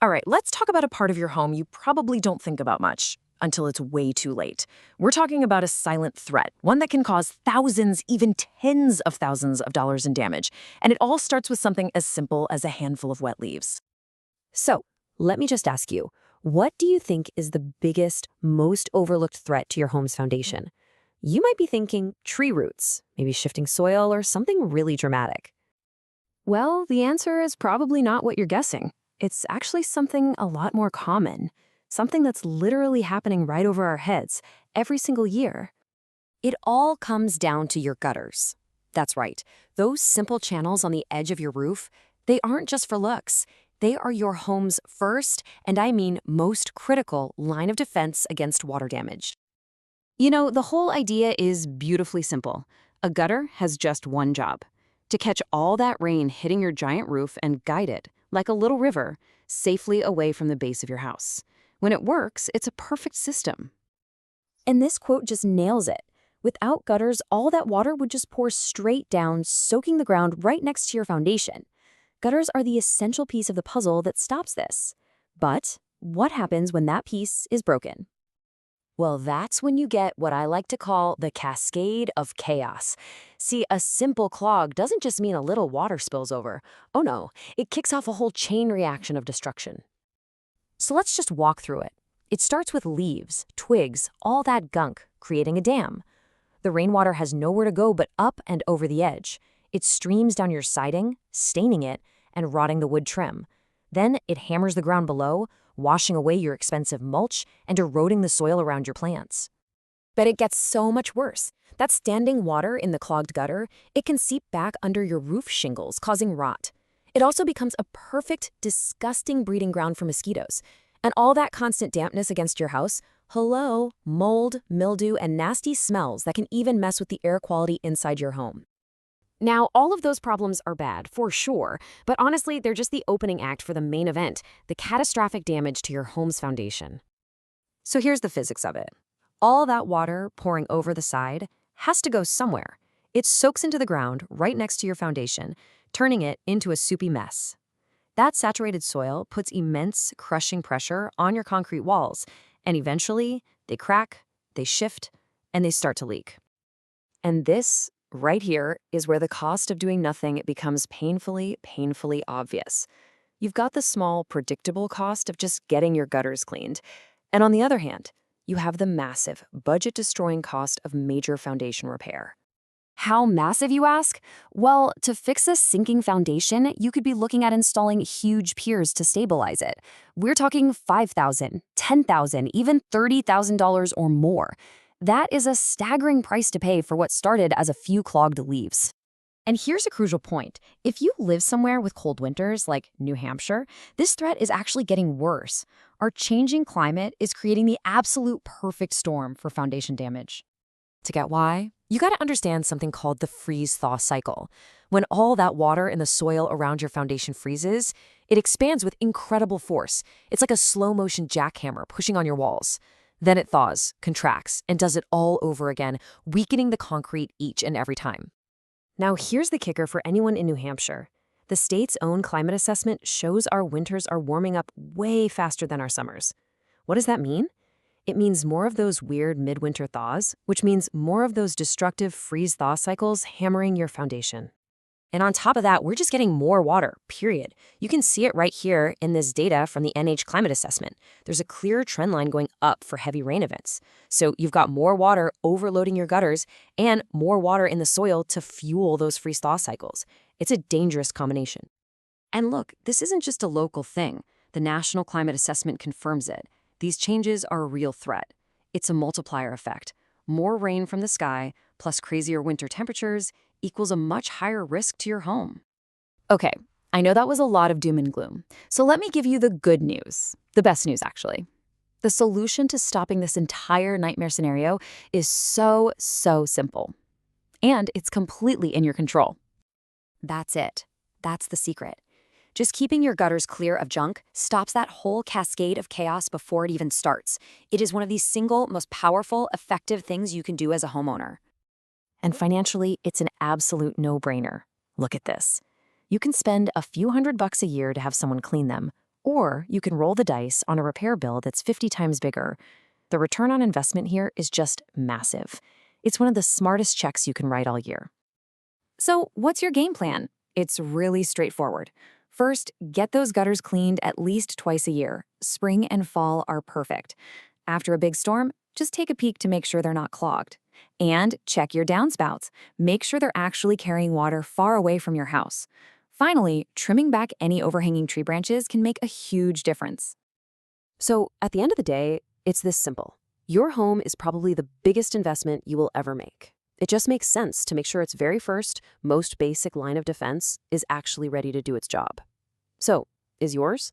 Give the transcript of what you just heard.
All right, let's talk about a part of your home you probably don't think about much until it's way too late. We're talking about a silent threat, one that can cause thousands, even tens of thousands of dollars in damage. And it all starts with something as simple as a handful of wet leaves. So, let me just ask you, what do you think is the biggest, most overlooked threat to your home's foundation? You might be thinking tree roots, maybe shifting soil, or something really dramatic. Well, the answer is probably not what you're guessing. It's actually something a lot more common, something that's literally happening right over our heads every single year. It all comes down to your gutters. That's right. Those simple channels on the edge of your roof, they aren't just for looks. They are your home's first, and I mean most critical, line of defense against water damage. The whole idea is beautifully simple. A gutter has just one job: to catch all that rain hitting your giant roof and guide it, like a little river, safely away from the base of your house. When it works, it's a perfect system. And this quote just nails it. Without gutters, all that water would just pour straight down, soaking the ground right next to your foundation. Gutters are the essential piece of the puzzle that stops this. But what happens when that piece is broken? Well, that's when you get what I like to call the cascade of chaos. See, a simple clog doesn't just mean a little water spills over. Oh no, it kicks off a whole chain reaction of destruction. So let's just walk through it. It starts with leaves, twigs, all that gunk, creating a dam. The rainwater has nowhere to go but up and over the edge. It streams down your siding, staining it, and rotting the wood trim. Then it hammers the ground below, washing away your expensive mulch and eroding the soil around your plants. But it gets so much worse. That standing water in the clogged gutter, it can seep back under your roof shingles, causing rot. It also becomes a perfect, disgusting breeding ground for mosquitoes. And all that constant dampness against your house, hello, mold, mildew, and nasty smells that can even mess with the air quality inside your home. Now, all of those problems are bad, for sure, but honestly, they're just the opening act for the main event, the catastrophic damage to your home's foundation. So here's the physics of it. All that water pouring over the side has to go somewhere. It soaks into the ground right next to your foundation, turning it into a soupy mess. That saturated soil puts immense crushing pressure on your concrete walls, and eventually, they crack, they shift, and they start to leak. And this right here is where the cost of doing nothing becomes painfully, painfully obvious. You've got the small, predictable cost of just getting your gutters cleaned. And on the other hand, you have the massive, budget-destroying cost of major foundation repair. How massive, you ask? Well, to fix a sinking foundation, you could be looking at installing huge piers to stabilize it. We're talking $5,000, $10,000, even $30,000 or more. That is a staggering price to pay for what started as a few clogged leaves. And here's a crucial point. If you live somewhere with cold winters, like New Hampshire, this threat is actually getting worse. Our changing climate is creating the absolute perfect storm for foundation damage. To get why, you gotta understand something called the freeze-thaw cycle. When all that water in the soil around your foundation freezes, it expands with incredible force. It's like a slow-motion jackhammer pushing on your walls. Then it thaws, contracts, and does it all over again, weakening the concrete each and every time. Now here's the kicker for anyone in New Hampshire. The state's own climate assessment shows our winters are warming up way faster than our summers. What does that mean? It means more of those weird midwinter thaws, which means more of those destructive freeze-thaw cycles hammering your foundation. And on top of that, we're just getting more water, period. You can see it right here in this data from the NH Climate Assessment. There's a clear trend line going up for heavy rain events. So you've got more water overloading your gutters and more water in the soil to fuel those freeze-thaw cycles. It's a dangerous combination. And look, this isn't just a local thing. The National Climate Assessment confirms it. These changes are a real threat. It's a multiplier effect. More rain from the sky plus crazier winter temperatures equals a much higher risk to your home. Okay, I know that was a lot of doom and gloom. So let me give you the good news. The best news, actually. The solution to stopping this entire nightmare scenario is so simple. And it's completely in your control. That's it. That's the secret. Just keeping your gutters clear of junk stops that whole cascade of chaos before it even starts. It is one of the single most powerful, effective things you can do as a homeowner. And financially, it's an absolute no-brainer. Look at this. You can spend a few $100s a year to have someone clean them, Or you can roll the dice on a repair bill that's 50 times bigger. The return on investment here is just massive. It's one of the smartest checks you can write all year. So, what's your game plan? It's really straightforward. First, get those gutters cleaned at least twice a year. Spring and fall are perfect. After a big storm, just take a peek to make sure they're not clogged. And check your downspouts. Make sure they're actually carrying water far away from your house. Finally, trimming back any overhanging tree branches can make a huge difference. So, at the end of the day, it's this simple. Your home is probably the biggest investment you will ever make. It just makes sense to make sure its very first, most basic line of defense is actually ready to do its job. So, is yours?